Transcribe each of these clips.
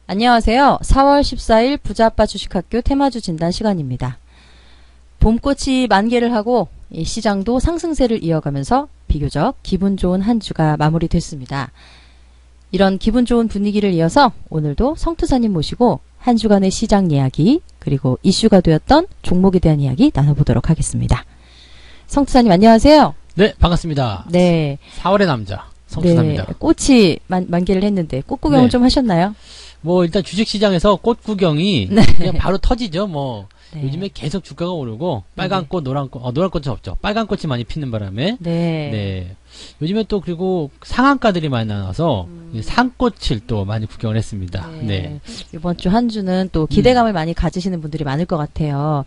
안녕하세요. 4월 14일 부자아빠 주식학교 테마주 진단 시간입니다. 봄꽃이 만개를 하고 시장도 상승세를 이어가면서 비교적 기분 좋은 한 주가 마무리됐습니다. 이런 기분 좋은 분위기를 이어서 오늘도 성투사님 모시고 한 주간의 시장 이야기 그리고 이슈가 되었던 종목에 대한 이야기 나눠보도록 하겠습니다. 성투사님 안녕하세요. 네, 반갑습니다. 네. 4월의 남자 성투사입니다. 네, 꽃이 만개를 했는데 꽃 구경을 네. 좀 하셨나요? 뭐 일단 주식시장에서 꽃 구경이 네. 그냥 바로 터지죠. 뭐 네. 요즘에 계속 주가가 오르고 빨간 꽃, 노란 꽃, 노란 꽃은 없죠. 빨간 꽃이 많이 피는 바람에 네. 네. 요즘에 또 그리고 상한가들이 많이 나와서 산꽃을 또 많이 구경을 했습니다. 네. 이번 주 한 주는 또 기대감을 많이 가지시는 분들이 많을 것 같아요.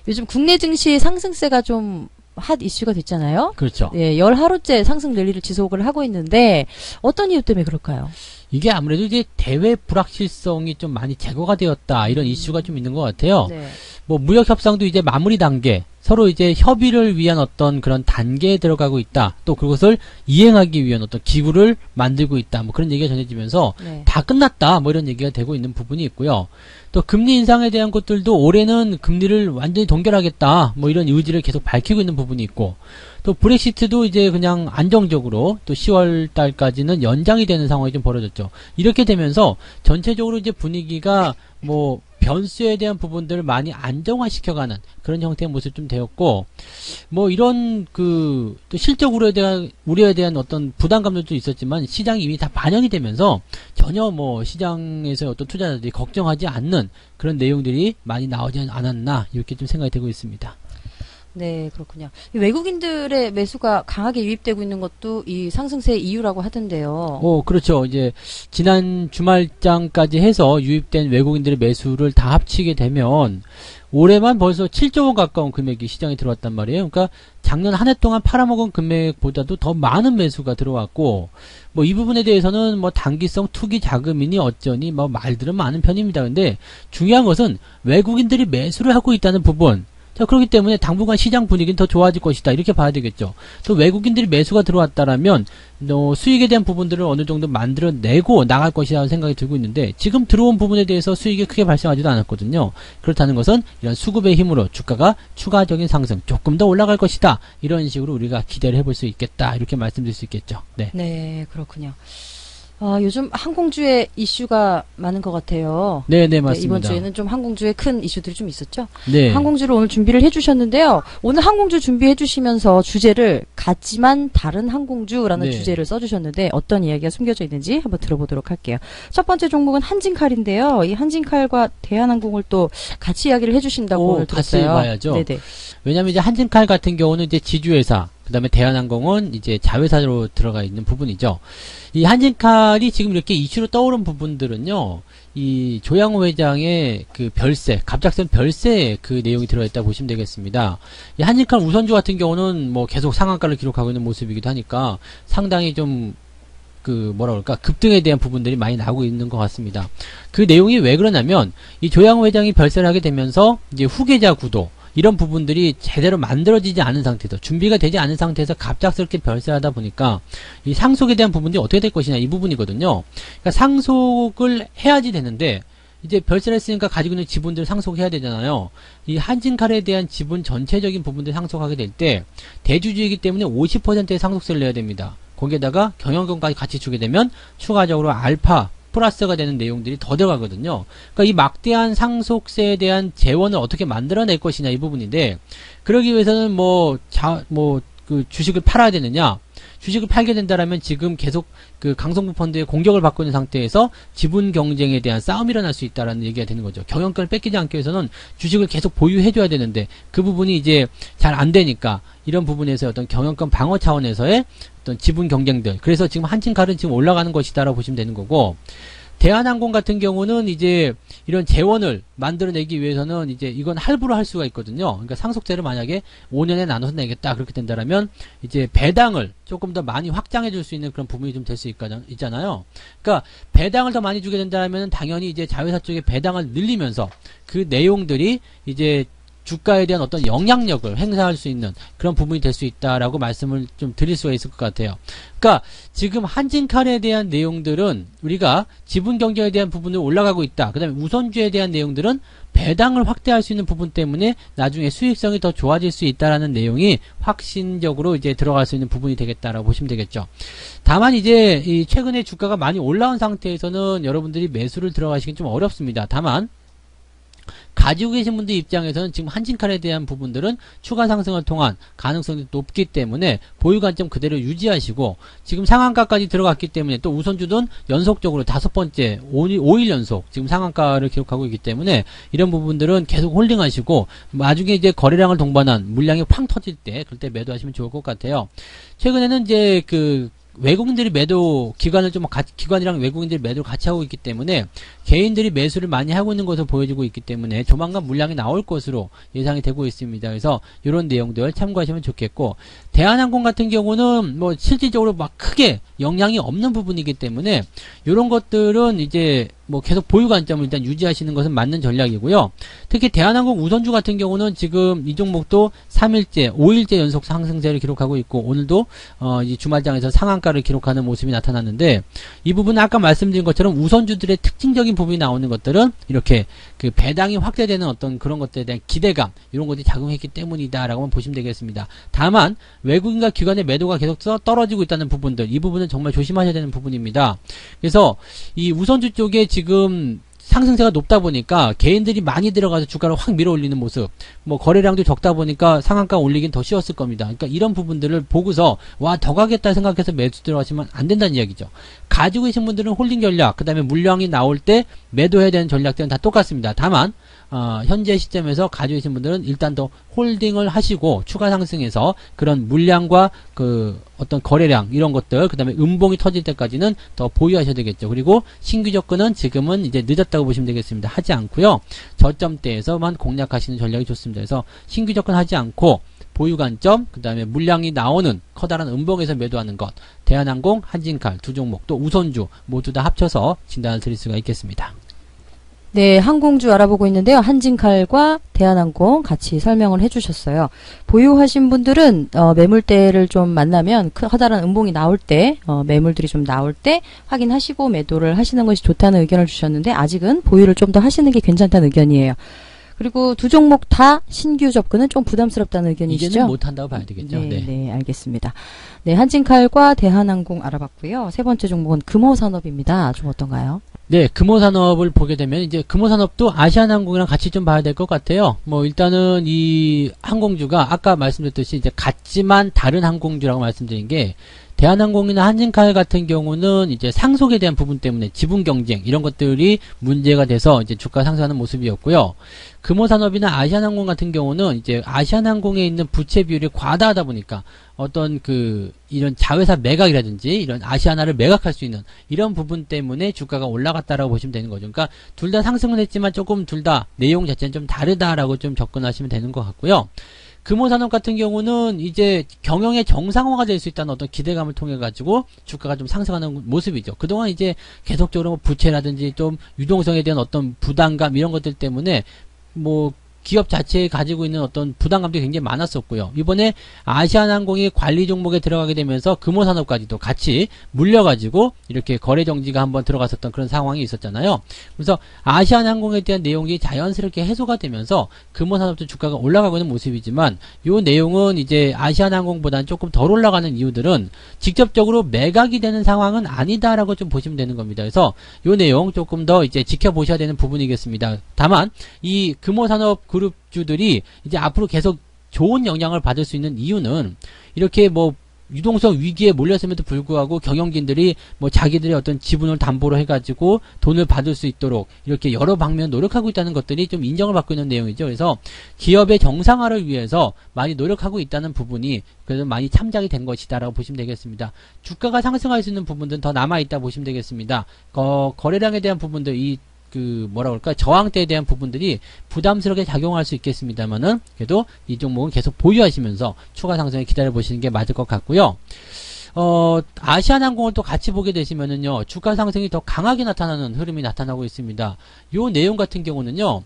요즘 국내 증시 상승세가 좀 핫 이슈가 됐잖아요. 그렇죠. 네, 10하루째 상승 랠리를 지속을 하고 있는데 어떤 이유 때문에 그럴까요? 이게 아무래도 이제 대외 불확실성이 좀 많이 제거가 되었다 이런 이슈가 좀 있는 것 같아요. 네. 뭐 무역 협상도 이제 마무리 단계, 서로 이제 협의를 위한 어떤 그런 단계에 들어가고 있다. 또 그것을 이행하기 위한 어떤 기구를 만들고 있다. 뭐 그런 얘기가 전해지면서 네. 다 끝났다. 뭐 이런 얘기가 되고 있는 부분이 있고요. 또 금리 인상에 대한 것들도 올해는 금리를 완전히 동결하겠다. 뭐 이런 의지를 계속 밝히고 있는 부분이 있고, 또 브렉시트도 이제 그냥 안정적으로 또 10월 달까지는 연장이 되는 상황이 좀 벌어졌죠. 이렇게 되면서 전체적으로 이제 분위기가 뭐 변수에 대한 부분들을 많이 안정화시켜가는 그런 형태의 모습이 좀 되었고, 뭐 이런 또 실적 우려에 대한 어떤 부담감도 있었지만 시장이 이미 다 반영이 되면서 전혀 뭐 시장에서 어떤 투자자들이 걱정하지 않는 그런 내용들이 많이 나오지 않았나 이렇게 좀 생각이 되고 있습니다. 네, 그렇군요. 이 외국인들의 매수가 강하게 유입되고 있는 것도 이 상승세의 이유라고 하던데요. 그렇죠. 이제 지난 주말장까지 해서 유입된 외국인들의 매수를 다 합치게 되면 올해만 벌써 7조 원 가까운 금액이 시장에 들어왔단 말이에요. 그러니까 작년 한 해 동안 팔아먹은 금액보다도 더 많은 매수가 들어왔고, 뭐 이 부분에 대해서는 뭐 단기성 투기 자금이니 어쩌니 뭐 말들은 많은 편입니다. 근데 중요한 것은 외국인들이 매수를 하고 있다는 부분. 자, 그렇기 때문에 당분간 시장 분위기는 더 좋아질 것이다. 이렇게 봐야 되겠죠. 또 외국인들이 매수가 들어왔다라면 수익에 대한 부분들을 어느 정도 만들어내고 나갈 것이라는 생각이 들고 있는데, 지금 들어온 부분에 대해서 수익이 크게 발생하지도 않았거든요. 그렇다는 것은 이런 수급의 힘으로 주가가 추가적인 상승, 조금 더 올라갈 것이다. 이런 식으로 우리가 기대를 해볼 수 있겠다. 이렇게 말씀드릴 수 있겠죠. 네. 네, 그렇군요. 요즘 항공주의 이슈가 많은 것 같아요. 네, 맞습니다. 네, 이번 주에는 좀 항공주의 큰 이슈들이 좀 있었죠. 네. 항공주를 오늘 준비를 해주셨는데요. 오늘 항공주 준비해주시면서 주제를 같지만 다른 항공주라는 네. 주제를 써주셨는데 어떤 이야기가 숨겨져 있는지 한번 들어보도록 할게요. 첫 번째 종목은 한진칼인데요. 이 한진칼과 대한항공을 또 같이 이야기를 해주신다고 오늘 같이 들었어요. 봐야죠. 네네. 왜냐하면 이제 한진칼 같은 경우는 이제 지주회사, 그 다음에 대한항공은 이제 자회사로 들어가 있는 부분이죠. 이 한진칼이 지금 이렇게 이슈로 떠오른 부분들은요, 이 조양호 회장의 그 별세, 갑작스런 별세 그 내용이 들어있다 보시면 되겠습니다. 이 한진칼 우선주 같은 경우는 뭐 계속 상한가를 기록하고 있는 모습이기도 하니까 상당히 좀 급등에 대한 부분들이 많이 나오고 있는 것 같습니다. 그 내용이 왜 그러냐면, 이 조양호 회장이 별세를 하게 되면서 이제 후계자 구도, 이런 부분들이 제대로 만들어지지 않은 상태에서, 준비가 되지 않은 상태에서 갑작스럽게 별세를 하다 보니까 이 상속에 대한 부분들이 어떻게 될 것이냐 이 부분이거든요. 그러니까 상속을 해야지 되는데, 이제 별세를 했으니까 가지고 있는 지분들을 상속해야 되잖아요. 이 한진칼에 대한 지분 전체적인 부분들을 상속하게 될 때 대주주이기 때문에 50%의 상속세를 내야 됩니다. 거기에다가 경영권까지 같이 주게 되면 추가적으로 알파 플러스가 되는 내용들이 더 들어가거든요. 그러니까 이 막대한 상속세에 대한 재원을 어떻게 만들어낼 것이냐 이 부분인데, 그러기 위해서는 그 주식을 팔아야 되느냐, 주식을 팔게 된다라면 지금 계속 그 강성구 펀드의 공격을 받고 있는 상태에서 지분 경쟁에 대한 싸움이 일어날 수 있다라는 얘기가 되는 거죠. 경영권을 뺏기지 않기 위해서는 주식을 계속 보유해줘야 되는데 그 부분이 이제 잘 안 되니까 이런 부분에서 어떤 경영권 방어 차원에서의 어떤 지분 경쟁들. 그래서 지금 한진칼은 지금 올라가는 것이다라고 보시면 되는 거고, 대한항공 같은 경우는 이제 이런 재원을 만들어내기 위해서는 이제 이건 할부로 할 수가 있거든요. 그러니까 상속세를 만약에 5년에 나눠서 내겠다 그렇게 된다라면 이제 배당을 조금 더 많이 확장해 줄 수 있는 그런 부분이 좀 될 수 있잖아요. 그러니까 배당을 더 많이 주게 된다면 당연히 이제 자회사 쪽에 배당을 늘리면서 그 내용들이 이제 주가에 대한 어떤 영향력을 행사할 수 있는 그런 부분이 될 수 있다라고 말씀을 좀 드릴 수가 있을 것 같아요. 그러니까 지금 한진칼에 대한 내용들은 우리가 지분 경쟁에 대한 부분으로 올라가고 있다. 그 다음에 우선주에 대한 내용들은 배당을 확대할 수 있는 부분 때문에 나중에 수익성이 더 좋아질 수 있다라는 내용이 확신적으로 이제 들어갈 수 있는 부분이 되겠다라고 보시면 되겠죠. 다만 이제 이 최근에 주가가 많이 올라온 상태에서는 여러분들이 매수를 들어가시긴 좀 어렵습니다. 다만 가지고 계신 분들 입장에서는 지금 한진칼에 대한 부분들은 추가 상승을 통한 가능성이 높기 때문에 보유 관점 그대로 유지하시고 지금 상한가까지 들어갔기 때문에 또 우선주든 연속적으로 5번째 5일 연속 지금 상한가를 기록하고 있기 때문에 이런 부분들은 계속 홀딩하시고 나중에 이제 거래량을 동반한 물량이 팡 터질 때 그때 매도하시면 좋을 것 같아요. 최근에는 이제 외국인들이 매도 기관이랑 외국인들이 매도를 같이 하고 있기 때문에 개인들이 매수를 많이 하고 있는 것으로 보여지고 있기 때문에 조만간 물량이 나올 것으로 예상이 되고 있습니다. 그래서 이런 내용들 참고하시면 좋겠고 대한항공 같은 경우는 뭐 실질적으로 막 크게 영향이 없는 부분이기 때문에 이런 것들은 이제 뭐 계속 보유 관점을 일단 유지하시는 것은 맞는 전략이고요. 특히 대한항공 우선주 같은 경우는 지금 이 종목도 3일째, 5일째 연속 상승세를 기록하고 있고 오늘도 이 주말장에서 상한가를 기록하는 모습이 나타났는데 이 부분은 아까 말씀드린 것처럼 우선주들의 특징적인 부분이 나오는 것들은 이렇게 그 배당이 확대되는 어떤 그런 것들에 대한 기대감 이런 것들이 작용했기 때문이다라고 보시면 되겠습니다. 다만 외국인과 기관의 매도가 계속 떨어지고 있다는 부분들 이 부분은 정말 조심하셔야 되는 부분입니다. 그래서 이 우선주 쪽에 지금 상승세가 높다 보니까 개인들이 많이 들어가서 주가를 확 밀어 올리는 모습 뭐 거래량도 적다 보니까 상한가 올리긴 더 쉬웠을 겁니다. 그러니까 이런 부분들을 보고서 와 더 가겠다 생각해서 매수 들어가시면 안 된다는 이야기죠. 가지고 계신 분들은 홀딩 전략 그 다음에 물량이 나올 때 매도해야 되는 전략들은 다 똑같습니다. 다만 현재 시점에서 가지고 계신 분들은 일단 더 홀딩을 하시고 추가 상승해서 그런 물량과 그 어떤 거래량 이런 것들 그 다음에 음봉이 터질 때까지는 더 보유하셔야 되겠죠. 그리고 신규 접근은 지금은 이제 늦었다고 보시면 되겠습니다. 하지 않고요. 저점대에서만 공략하시는 전략이 좋습니다. 그래서 신규 접근하지 않고 보유 관점 그 다음에 물량이 나오는 커다란 음봉에서 매도하는 것 대한항공, 한진칼 두 종목 또 우선주 모두 다 합쳐서 진단을 드릴 수가 있겠습니다. 네, 항공주 알아보고 있는데요. 한진칼과 대한항공 같이 설명을 해주셨어요. 보유하신 분들은 매물대를 좀 만나면 커다란 음봉이 나올 때 매물들이 좀 나올 때 확인하시고 매도를 하시는 것이 좋다는 의견을 주셨는데 아직은 보유를 좀 더 하시는 게 괜찮다는 의견이에요. 그리고 두 종목 다 신규 접근은 좀 부담스럽다는 의견이시죠? 이제는 못한다고 봐야 되겠죠. 네, 네, 알겠습니다. 네, 한진칼과 대한항공 알아봤고요. 세 번째 종목은 금호산업입니다. 좀 어떤가요? 네, 금호산업을 보게 되면 이제 금호산업도 아시아나항공이랑 같이 좀 봐야 될 것 같아요. 뭐 일단은 이 항공주가 아까 말씀드렸듯이 이제 같지만 다른 항공주라고 말씀드린 게 대한항공이나 한진칼 같은 경우는 이제 상속에 대한 부분 때문에 지분 경쟁 이런 것들이 문제가 돼서 이제 주가 상승하는 모습이었고요. 금호산업이나 아시아나항공 같은 경우는 이제 아시아나항공에 있는 부채 비율이 과다하다 보니까 어떤 이런 자회사 매각이라든지 이런 아시아나를 매각할 수 있는 이런 부분 때문에 주가가 올라갔다라고 보시면 되는 거죠. 그러니까 둘 다 상승은 했지만 조금 둘 다 내용 자체는 좀 다르다라고 좀 접근하시면 되는 것 같고요. 금호산업 같은 경우는 이제 경영의 정상화가 될 수 있다는 어떤 기대감을 통해 가지고 주가가 좀 상승하는 모습이죠. 그동안 이제 계속적으로 뭐 부채라든지 좀 유동성에 대한 어떤 부담감 이런 것들 때문에 뭐 기업 자체에 가지고 있는 어떤 부담감도 굉장히 많았었고요. 이번에 아시아나항공이 관리 종목에 들어가게 되면서 금호산업까지도 같이 물려가지고 이렇게 거래 정지가 한번 들어갔었던 그런 상황이 있었잖아요. 그래서 아시아나항공에 대한 내용이 자연스럽게 해소가 되면서 금호산업도 주가가 올라가고 있는 모습이지만 이 내용은 이제 아시아나항공보다는 조금 덜 올라가는 이유들은 직접적으로 매각이 되는 상황은 아니다라고 좀 보시면 되는 겁니다. 그래서 이 내용 조금 더 이제 지켜보셔야 되는 부분이겠습니다. 다만 이 금호산업 그룹주들이 이제 앞으로 계속 좋은 영향을 받을 수 있는 이유는 이렇게 뭐 유동성 위기에 몰렸음에도 불구하고 경영진들이 뭐 자기들의 어떤 지분을 담보로 해가지고 돈을 받을 수 있도록 이렇게 여러 방면 노력하고 있다는 것들이 좀 인정을 받고 있는 내용이죠. 그래서 기업의 정상화를 위해서 많이 노력하고 있다는 부분이 그래서 많이 참작이 된 것이다라고 보시면 되겠습니다. 주가가 상승할 수 있는 부분들은 더 남아있다 보시면 되겠습니다. 거래량에 대한 부분들 뭐라 그럴까, 저항대에 대한 부분들이 부담스럽게 작용할 수 있겠습니다만은, 그래도 이 종목은 계속 보유하시면서 추가 상승을 기다려 보시는 게 맞을 것 같고요. 아시아나항공을 또 같이 보게 되시면은요, 주가 상승이 더 강하게 나타나는 흐름이 나타나고 있습니다. 요 내용 같은 경우는요,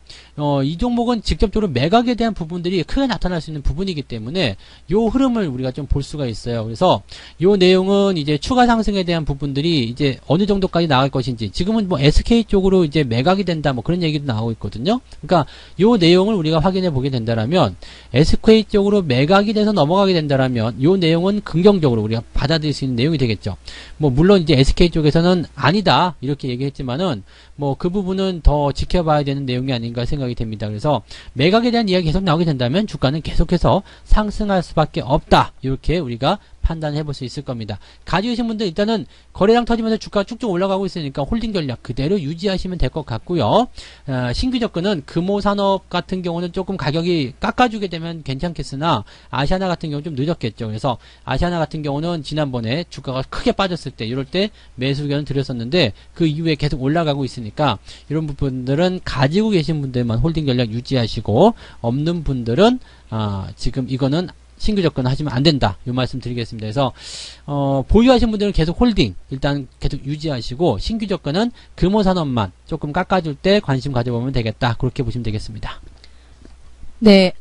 이 종목은 직접적으로 매각에 대한 부분들이 크게 나타날 수 있는 부분이기 때문에 요 흐름을 우리가 좀 볼 수가 있어요. 그래서 요 내용은 이제 추가 상승에 대한 부분들이 이제 어느 정도까지 나갈 것인지, 지금은 뭐 SK 쪽으로 이제 매각이 된다 뭐 그런 얘기도 나오고 있거든요. 그러니까 요 내용을 우리가 확인해 보게 된다라면 SK 쪽으로 매각이 돼서 넘어가게 된다라면 요 내용은 긍정적으로 우리가 받아들일 수 있는 내용이 되겠죠. 뭐 물론 이제 SK 쪽에서는 아니다 이렇게 얘기했지만은 뭐 그 부분은 더 지켜봐야 되는 내용이 아닌가 생각이 됩니다. 그래서 매각에 대한 이야기 계속 나오게 된다면 주가는 계속해서 상승할 수밖에 없다. 이렇게 우리가 판단해 볼 수 있을 겁니다. 가지고 계신 분들 일단은 거래량 터지면서 주가가 쭉쭉 올라가고 있으니까 홀딩 전략 그대로 유지하시면 될 것 같고요. 신규 접근은 금호산업 같은 경우는 조금 가격이 깎아주게 되면 괜찮겠으나 아시아나 같은 경우는 좀 늦었겠죠. 그래서 아시아나 같은 경우는 지난번에 주가가 크게 빠졌을 때 이럴 때 매수 의견을 드렸었는데 그 이후에 계속 올라가고 있으니까 이런 부분들은 가지고 계신 분들만 홀딩 전략 유지하시고 없는 분들은 지금 이거는 신규 접근 하시면 안 된다. 이 말씀 드리겠습니다. 그래서 보유하신 분들은 계속 홀딩 일단 계속 유지하시고 신규 접근은 금호산업만 조금 깎아줄 때 관심 가져보면 되겠다. 그렇게 보시면 되겠습니다. 네,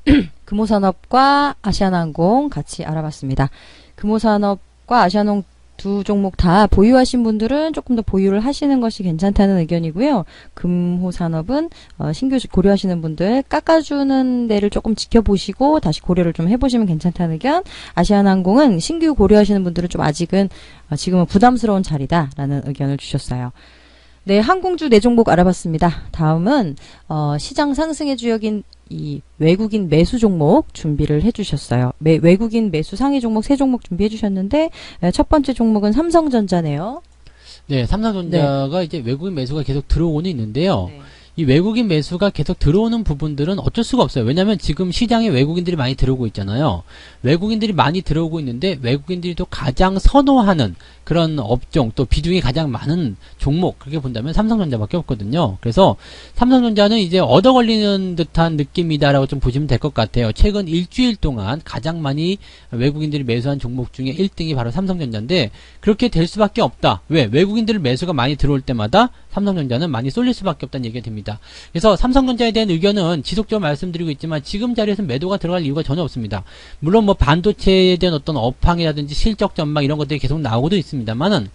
금호산업과 아시아나항공 같이 알아봤습니다. 금호산업과 아시아나항공 두 종목 다 보유하신 분들은 조금 더 보유를 하시는 것이 괜찮다는 의견이고요. 금호산업은 신규 고려하시는 분들 깎아주는 데를 조금 지켜보시고 다시 고려를 좀 해보시면 괜찮다는 의견. 아시아나항공은 신규 고려하시는 분들은 좀 아직은 지금은 부담스러운 자리다라는 의견을 주셨어요. 네, 항공주 네 종목 알아봤습니다. 다음은 시장 상승의 주역인 이 외국인 매수 종목 준비를 해주셨어요. 외국인 매수 상위 종목 세 종목 준비해 주셨는데 첫 번째 종목은 삼성전자네요. 네, 삼성전자가 네. 이제 외국인 매수가 계속 들어오는 있는데요. 네. 이 외국인 매수가 계속 들어오는 부분들은 어쩔 수가 없어요. 왜냐하면 지금 시장에 외국인들이 많이 들어오고 있잖아요. 외국인들이 많이 들어오고 있는데 외국인들이 또 가장 선호하는 그런 업종 또 비중이 가장 많은 종목 그렇게 본다면 삼성전자밖에 없거든요. 그래서 삼성전자는 이제 얻어 걸리는 듯한 느낌이다라고 좀 보시면 될 것 같아요. 최근 일주일 동안 가장 많이 외국인들이 매수한 종목 중에 1등이 바로 삼성전자인데 그렇게 될 수밖에 없다. 왜? 외국인들 매수가 많이 들어올 때마다 삼성전자는 많이 쏠릴 수밖에 없다는 얘기가 됩니다. 그래서 삼성전자에 대한 의견은 지속적으로 말씀드리고 있지만 지금 자리에서 매도가 들어갈 이유가 전혀 없습니다. 물론 뭐 반도체에 대한 어떤 업황이라든지 실적 전망 이런 것들이 계속 나오고도 있습니다만은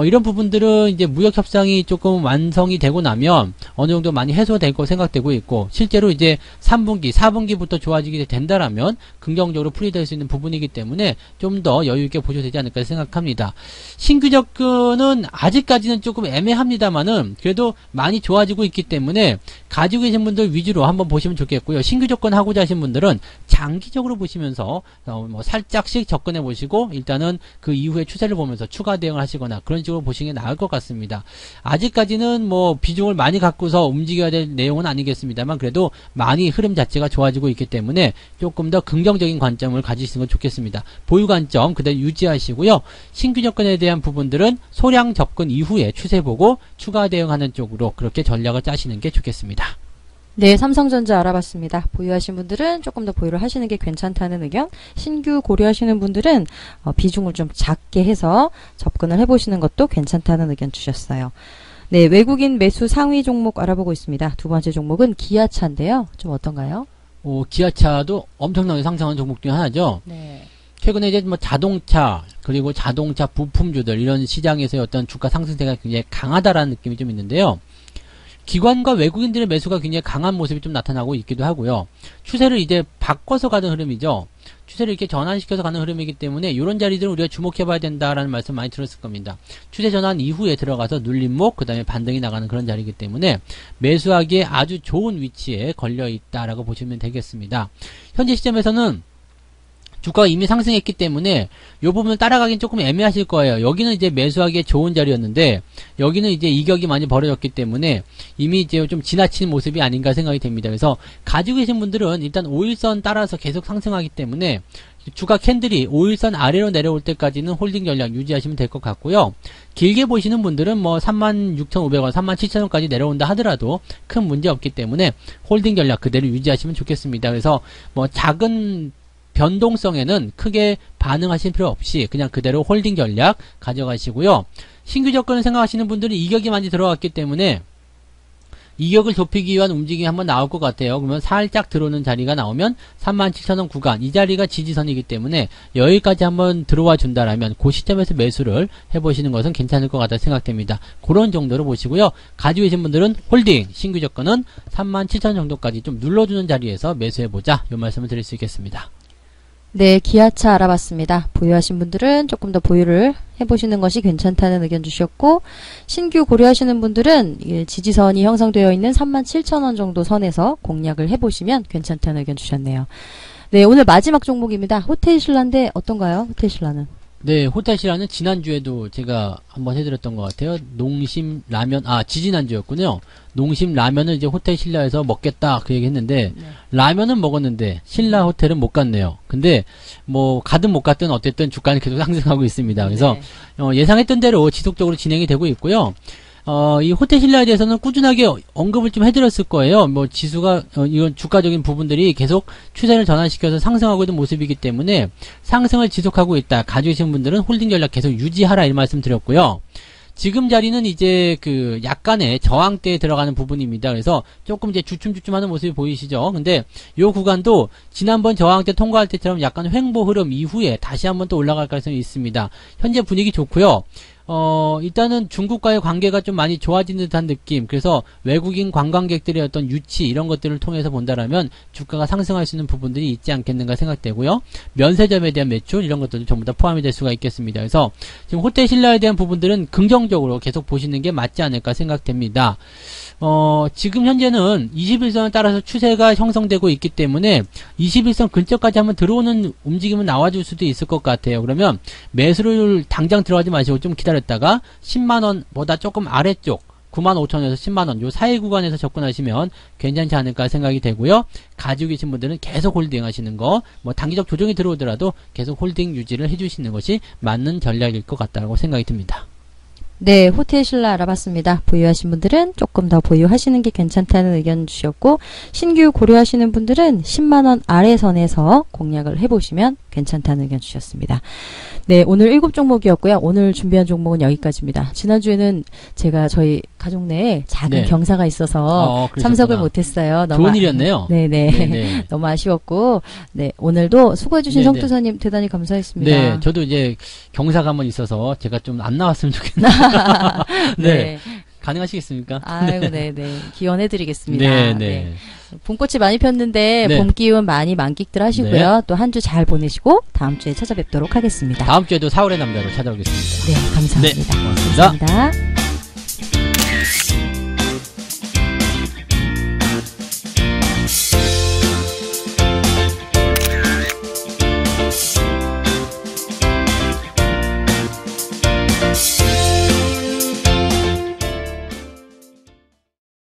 이런 부분들은 이제 무역 협상이 조금 완성이 되고 나면 어느 정도 많이 해소될 거 생각되고 있고 실제로 이제 3분기, 4분기부터 좋아지게 된다라면 긍정적으로 풀이될 수 있는 부분이기 때문에 좀 더 여유 있게 보셔도 되지 않을까 생각합니다. 신규 접근은 아직까지는 조금 애매합니다만은 그래도 많이 좋아지고 있기 때문에 가지고 계신 분들 위주로 한번 보시면 좋겠고요. 신규 접근 하고자 하신 분들은 장기적으로 보시면서 뭐 살짝씩 접근해 보시고 일단은 그 이후에 추세를 보면서 추가 대응을 하시거나 그런 식으로 보시는 게 나을 것 같습니다. 아직까지는 뭐 비중을 많이 갖고서 움직여야 될 내용은 아니겠습니다만 그래도 많이 흐름 자체가 좋아지고 있기 때문에 조금 더 긍정적인 관점을 가지시는 건 좋겠습니다. 보유 관점 그대로 유지하시고요. 신규 접근에 대한 부분들은 소량 접근 이후에 추세 보고 추가 대응하는 쪽으로 그렇게 전략을 짜시는 게 좋겠습니다. 네, 삼성전자 알아봤습니다. 보유하신 분들은 조금 더 보유를 하시는 게 괜찮다는 의견. 신규 고려하시는 분들은 비중을 좀 작게 해서 접근을 해보시는 것도 괜찮다는 의견 주셨어요. 네, 외국인 매수 상위 종목 알아보고 있습니다. 두 번째 종목은 기아차인데요. 좀 어떤가요? 기아차도 엄청나게 상승한 종목 중에 하나죠. 네. 최근에 이제 뭐 자동차 그리고 자동차 부품주들 이런 시장에서의 어떤 주가 상승세가 굉장히 강하다라는 느낌이 좀 있는데요. 기관과 외국인들의 매수가 굉장히 강한 모습이 좀 나타나고 있기도 하고요. 추세를 이제 바꿔서 가는 흐름이죠. 추세를 이렇게 전환시켜서 가는 흐름이기 때문에 이런 자리들은 우리가 주목해봐야 된다라는 말씀 많이 들었을 겁니다. 추세 전환 이후에 들어가서 눌림목 그 다음에 반등이 나가는 그런 자리이기 때문에 매수하기에 아주 좋은 위치에 걸려있다라고 보시면 되겠습니다. 현재 시점에서는 주가가 이미 상승했기 때문에 이 부분을 따라가긴 조금 애매하실 거예요. 여기는 이제 매수하기에 좋은 자리였는데 여기는 이제 이격이 많이 벌어졌기 때문에 이미 이제 좀 지나친 모습이 아닌가 생각이 됩니다. 그래서 가지고 계신 분들은 일단 5일선 따라서 계속 상승하기 때문에 주가 캔들이 5일선 아래로 내려올 때까지는 홀딩 전략 유지하시면 될 것 같고요. 길게 보시는 분들은 뭐 36,500원, 37,000원까지 내려온다 하더라도 큰 문제 없기 때문에 홀딩 전략 그대로 유지하시면 좋겠습니다. 그래서 뭐 작은 변동성에는 크게 반응하실 필요 없이 그냥 그대로 홀딩 전략 가져가시고요. 신규 접근을 생각하시는 분들은 이격이 많이 들어갔기 때문에 이격을 좁히기 위한 움직임이 한번 나올 것 같아요. 그러면 살짝 들어오는 자리가 나오면 37,000원 구간, 이 자리가 지지선이기 때문에 여기까지 한번 들어와 준다라면 그 시점에서 매수를 해보시는 것은 괜찮을 것 같다 생각됩니다. 그런 정도로 보시고요. 가지고 계신 분들은 홀딩, 신규 접근은 37,000원 정도까지 좀 눌러주는 자리에서 매수해보자, 이 말씀을 드릴 수 있겠습니다. 네, 기아차 알아봤습니다. 보유하신 분들은 조금 더 보유를 해보시는 것이 괜찮다는 의견 주셨고, 신규 고려하시는 분들은 지지선이 형성되어 있는 37,000원 정도 선에서 공략을 해보시면 괜찮다는 의견 주셨네요. 네, 오늘 마지막 종목입니다. 호텔신라인데 어떤가요? 호텔신라는? 네, 호텔신라는 지난주에도 제가 한번 해드렸던 것 같아요. 농심 라면, 지지난주였군요. 농심 라면을 이제 호텔신라에서 먹겠다 그 얘기 했는데, 네. 라면은 먹었는데 신라 호텔은 못 갔네요. 근데 뭐 가든 못 갔든 어쨌든 주가는 계속 상승하고 있습니다. 그래서 네. 예상했던 대로 지속적으로 진행이 되고 있고요. 이 호텔신라에 대해서는 꾸준하게 언급을 좀 해드렸을 거예요. 뭐 지수가 이건 주가적인 부분들이 계속 추세를 전환시켜서 상승하고 있는 모습이기 때문에 상승을 지속하고 있다. 가지고 계신 분들은 홀딩 전략 계속 유지하라, 이 말씀 드렸고요. 지금 자리는 이제 그 약간의 저항대에 들어가는 부분입니다. 그래서 조금 이제 주춤주춤하는 모습이 보이시죠? 근데 요 구간도 지난번 저항대 통과할 때처럼 약간 횡보 흐름 이후에 다시 한번 또 올라갈 가능성이 있습니다. 현재 분위기 좋고요. 일단은 중국과의 관계가 좀 많이 좋아진 듯한 느낌. 그래서 외국인 관광객들의 어떤 유치 이런 것들을 통해서 본다라면 주가가 상승할 수 있는 부분들이 있지 않겠는가 생각되고요. 면세점에 대한 매출 이런 것들도 전부 다 포함이 될 수가 있겠습니다. 그래서 지금 호텔신라에 대한 부분들은 긍정적으로 계속 보시는 게 맞지 않을까 생각됩니다. 지금 현재는 21선을 따라서 추세가 형성되고 있기 때문에 21선 근처까지 한번 들어오는 움직임은 나와줄 수도 있을 것 같아요. 그러면 매수를 당장 들어가지 마시고 좀 기다렸다가 10만원보다 조금 아래쪽 95,000원에서 10만원 요 사이 구간에서 접근하시면 괜찮지 않을까 생각이 되고요. 가지고 계신 분들은 계속 홀딩 하시는 거, 뭐 단기적 조정이 들어오더라도 계속 홀딩 유지를 해주시는 것이 맞는 전략일 것 같다고 생각이 듭니다. 네, 호텔신라 알아봤습니다. 보유하신 분들은 조금 더 보유하시는 게 괜찮다는 의견 주셨고, 신규 고려하시는 분들은 10만원 아래 선에서 공략을 해보시면 괜찮다는 의견 주셨습니다. 네, 오늘 7종목이었고요. 오늘 준비한 종목은 여기까지입니다. 지난주에는 제가 저희 가족 내에 작은 네. 경사가 있어서 그러셨구나. 참석을 못했어요. 좋은 일이었네요. 네네. 네네. 너무 아쉬웠고, 네, 오늘도 수고해주신 네네. 성투사님 대단히 감사했습니다. 네, 저도 이제 경사가 한번 있어서 제가 좀 안 나왔으면 좋겠네요. 네. 가능하시겠습니까? 아이고, 네네. 기원해드리겠습니다. 네, 네. 네. 봄꽃이 많이 폈는데 네. 봄 기운 많이 만끽들 하시고요. 또 한 주 잘 보내시고 다음 주에 찾아뵙도록 하겠습니다. 다음 주에도 4월의 남자로 찾아오겠습니다. 네, 감사합니다. 네, 고맙습니다. 감사합니다.